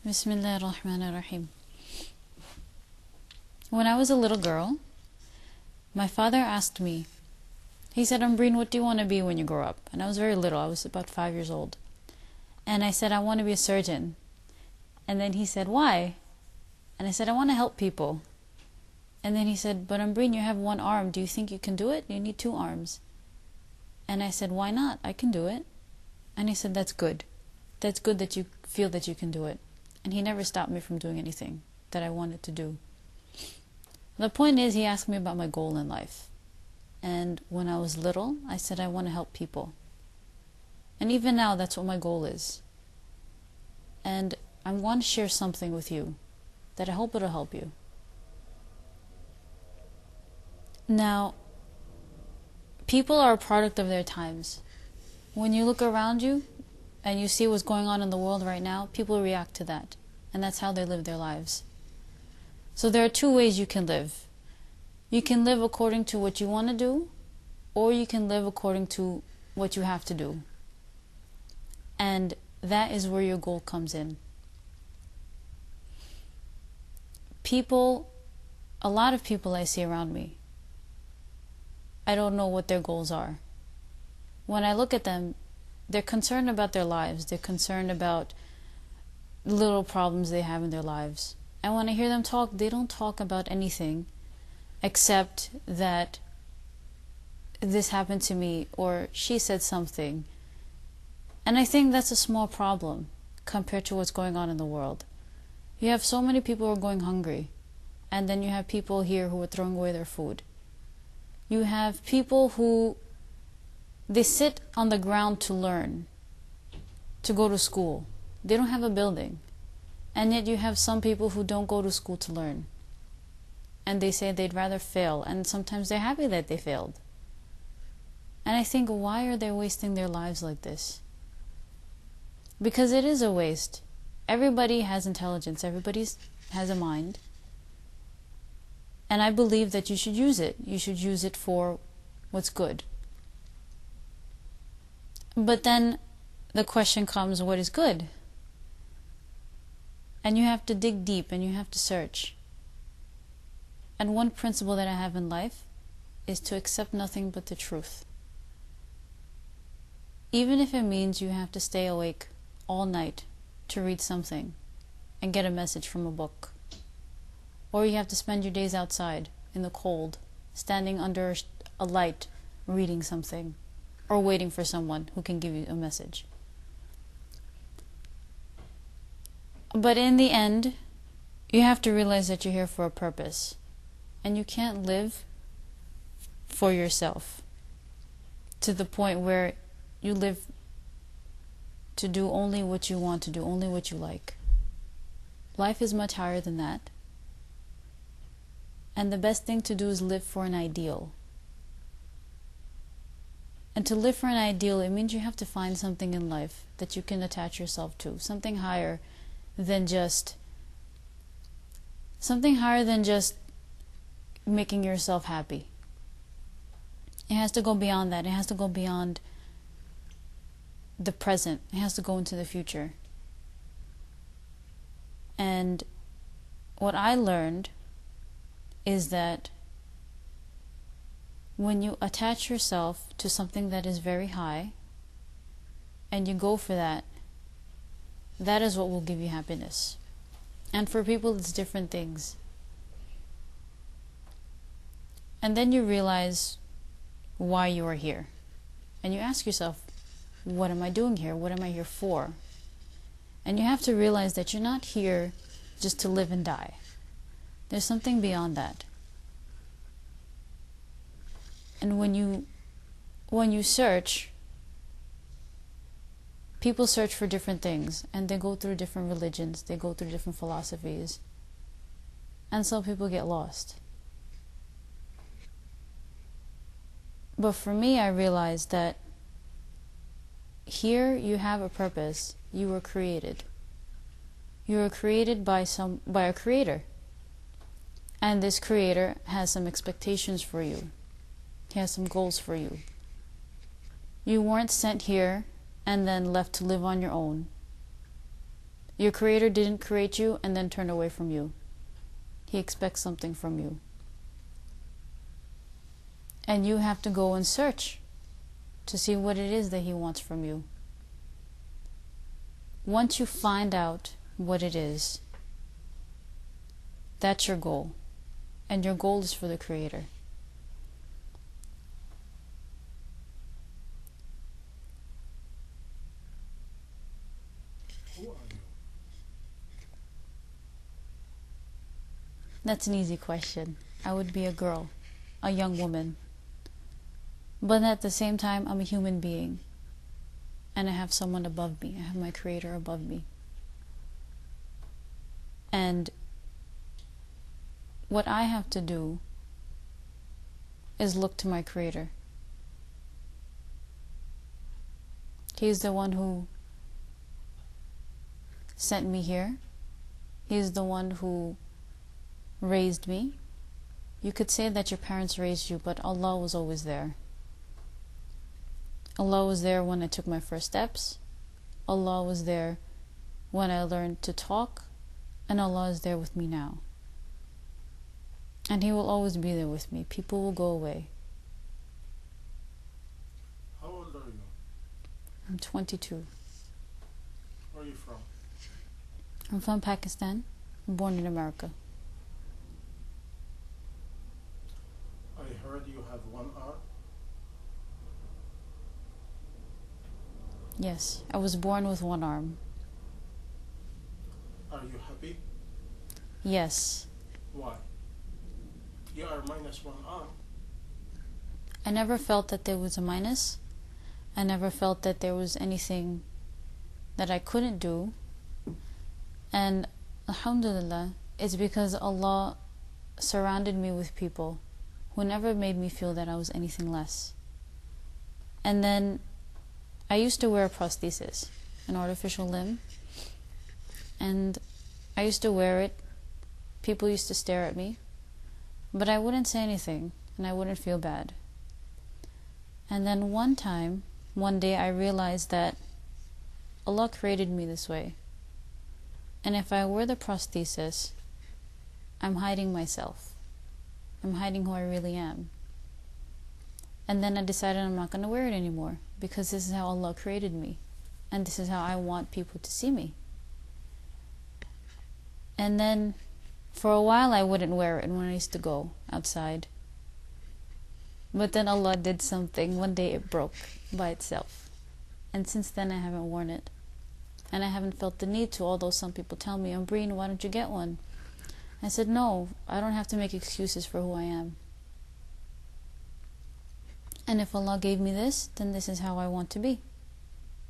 Bismillah ar-Rahman ar-Rahim. When I was a little girl, my father asked me, he said, Umbreen, what do you want to be when you grow up? And I was very little, I was about 5 years old. And I said, I want to be a surgeon. And then he said, why? And I said, I want to help people. And then he said, but Umbreen, you have one arm. Do you think you can do it? You need 2 arms. And I said, why not? I can do it. And he said, that's good. That's good that you feel that you can do it. And he never stopped me from doing anything that I wanted to do. The point is, he asked me about my goal in life. And when I was little, I said, I want to help people. And even now, that's what my goal is. And I want to share something with you that I hope it'll help you. Now, people are a product of their times. When you look around you and you see what's going on in the world right now, people react to that. And that's how they live their lives. So there are 2 ways you can live. You can live according to what you want to do, or you can live according to what you have to do. And that is where your goal comes in. People, a lot of people I see around me, I don't know what their goals are. When I look at them, they're concerned about their lives. They're concerned about little problems they have in their lives. And when I hear them talk, they don't talk about anything except that this happened to me or she said something. And I think that's a small problem compared to what's going on in the world. You have so many people who are going hungry, and then you have people here who are throwing away their food. You have people who, they sit on the ground to learn, to go to school. They don't have a building. And yet you have some people who don't go to school to learn. And they say they'd rather fail. And sometimes they're happy that they failed. And I think, why are they wasting their lives like this? Because it is a waste. Everybody has intelligence. Everybody has a mind. And I believe that you should use it. You should use it for what's good. But then the question comes, what is good? And you have to dig deep and you have to search. And one principle that I have in life is to accept nothing but the truth. Even if it means you have to stay awake all night to read something and get a message from a book. Or you have to spend your days outside in the cold, standing under a light, reading something, or waiting for someone who can give you a message. But in the end, you have to realize that you're here for a purpose. And you can't live for yourself to the point where you live to do only what you want to do, only what you like. Life is much higher than that. And the best thing to do is live for an ideal. And to live for an ideal, it means you have to find something in life that you can attach yourself to, something higher than just making yourself happy. It has to go beyond that. It has to go beyond the present. It has to go into the future. And what I learned is that when you attach yourself to something that is very high and you go for that, that is what will give you happiness. And for people, it's different things. And then you realize why you are here. And you ask yourself, what am I doing here? What am I here for? And you have to realize that you're not here just to live and die. There's something beyond that. And when you search, people search for different things, and they go through different religions, they go through different philosophies, and some people get lost. But for me, I realized that here you have a purpose. You were created. You were created by a creator. And this creator has some expectations for you. He has some goals for you. You weren't sent here and then left to live on your own. Your Creator didn't create you and then turn away from you. He expects something from you. And you have to go and search to see what it is that He wants from you. Once you find out what it is, that's your goal. And your goal is for the Creator. Who are you? That's an easy question. I would be a girl, a young woman. But at the same time, I'm a human being. And I have someone above me. I have my Creator above me. And what I have to do is look to my Creator. He's the one who sent me here. He's the one who raised me. You could say that your parents raised you, but Allah was always there. Allah was there when I took my first steps. Allah was there when I learned to talk. And Allah is there with me now. And He will always be there with me. People will go away. How old are you? I'm 22. Where are you from? I'm from Pakistan. I'm born in America. I heard you have one arm. Yes, I was born with one arm. Are you happy? Yes. Why? You are minus one arm. I never felt that there was a minus. I never felt that there was anything that I couldn't do. And alhamdulillah, it's because Allah surrounded me with people who never made me feel that I was anything less. And then I used to wear a prosthesis, an artificial limb, and I used to wear it. People used to stare at me, but I wouldn't say anything, and I wouldn't feel bad. And then one day I realized that Allah created me this way, and if I wear the prosthesis, I'm hiding myself. I'm hiding who I really am. And then I decided I'm not going to wear it anymore, because this is how Allah created me, and this is how I want people to see me. And then for a while I wouldn't wear it when I used to go outside. But then Allah did something. One day it broke by itself. And since then I haven't worn it. And I haven't felt the need to, although some people tell me, Ambreen, why don't you get one? I said, no, I don't have to make excuses for who I am. And if Allah gave me this, then this is how I want to be.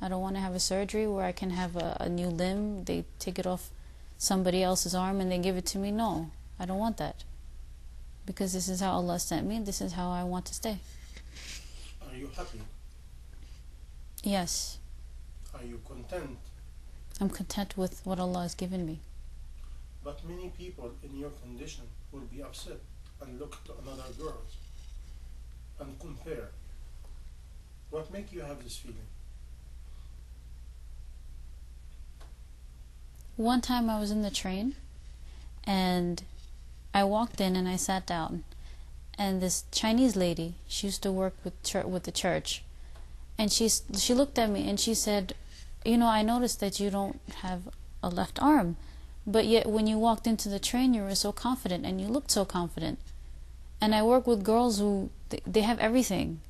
I don't want to have a surgery where I can have a new limb. They take it off somebody else's arm and they give it to me. No, I don't want that. Because this is how Allah sent me, and this is how I want to stay. Are you happy? Yes. Are you content? I'm content with what Allah has given me. But many people in your condition will be upset and look to another girl and compare. What makes you have this feeling? One time I was in the train and I walked in and I sat down, and this Chinese lady, she used to work with the church, and she looked at me and she said, I noticed that you don't have a left arm, but yet when you walked into the train you were so confident and you looked so confident. And I work with girls who they have everything,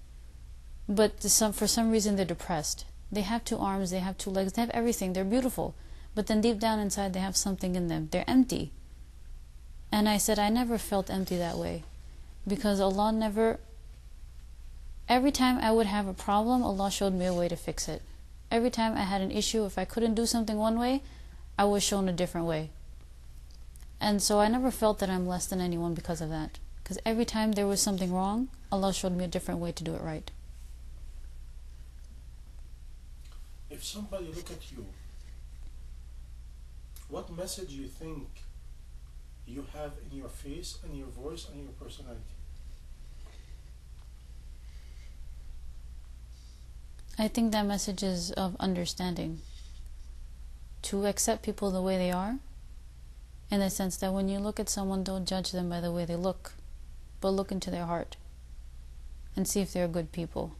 but for some reason they're depressed. They have 2 arms, they have 2 legs, they have everything, they're beautiful, but then deep down inside they have something in them. They're empty. And I said, I never felt empty that way, because Allah never... Every time I would have a problem, Allah showed me a way to fix it. Every time I had an issue, if I couldn't do something one way, I was shown a different way. And so I never felt that I'm less than anyone because of that. Because every time there was something wrong, Allah showed me a different way to do it right. If somebody look at you, what message you think you have in your face and your voice and your personality? I think that message is of understanding. to accept people the way they are, in the sense that when you look at someone, don't judge them by the way they look, but look into their heart and see if they're good people.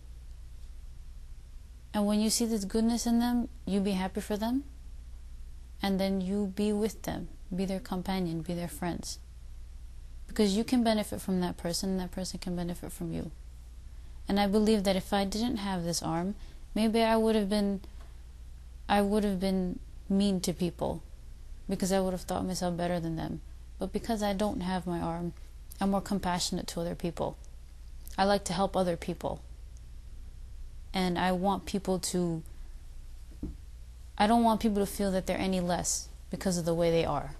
And when you see this goodness in them, you be happy for them, and then you be with them, be their companion, be their friends. Because you can benefit from that person, and that person can benefit from you. And I believe that if I didn't have this arm, maybe I would have been mean to people, because I would have thought myself better than them. But because I don't have my arm, I'm more compassionate to other people. I like to help other people. And I don't want people to feel that they're any less because of the way they are.